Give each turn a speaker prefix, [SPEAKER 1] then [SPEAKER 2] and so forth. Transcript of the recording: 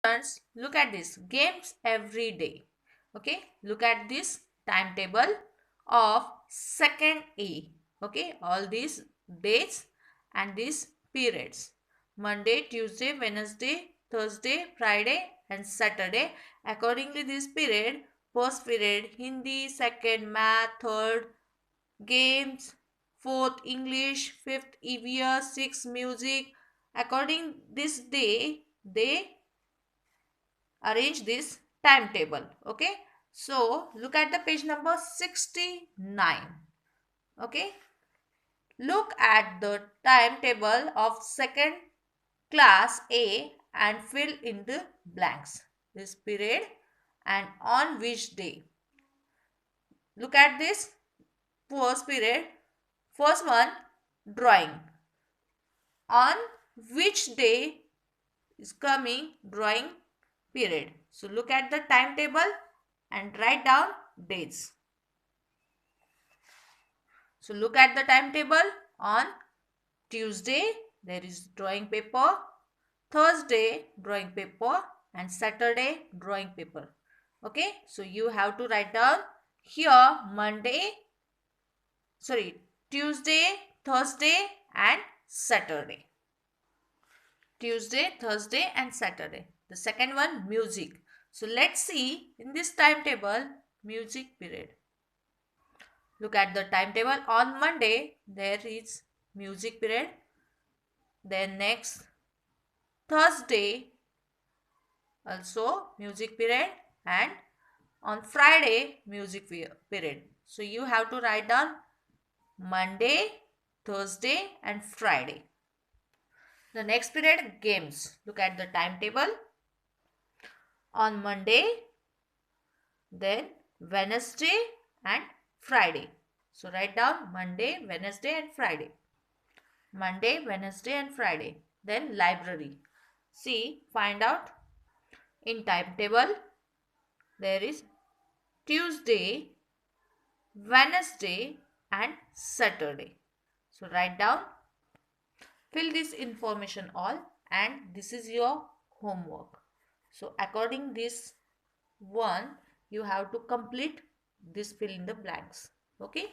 [SPEAKER 1] Students, look at this games every day. Okay, look at this timetable of second A. Okay, all these dates and these periods: Monday, Tuesday, Wednesday, Thursday, Friday, and Saturday. Accordingly, this period: first period Hindi, second math, third games, fourth English, fifth EVS, sixth music. According this day, they arrange this timetable. Okay, so look at the page number 69. Okay, look at the timetable of second class A and fill in the blanks. This period and on which day. Look at this first period. First one, drawing. On which day is coming drawing period. So look at the timetable and write down dates. So look at the timetable. On Tuesday there is drawing paper, Thursday drawing paper, and Saturday drawing paper. Okay, so you have to write down here Tuesday, Thursday, and Saturday. Tuesday, Thursday, and Saturday. The second one, music. So let's see in this timetable, music period. Look at the timetable. On Monday, there is music period. Then next, Thursday, also music period. And on Friday, music period. So you have to write down Monday, Thursday, and Friday. The next period, games. Look at the timetable. On Monday, then Wednesday and Friday. So write down Monday, Wednesday and Friday. Monday, Wednesday and Friday. Then library. See, find out in timetable there is Tuesday, Wednesday and Saturday. So write down, fill this information all, and this is your homework. So according this one, you have to complete this fill in the blanks. Okay.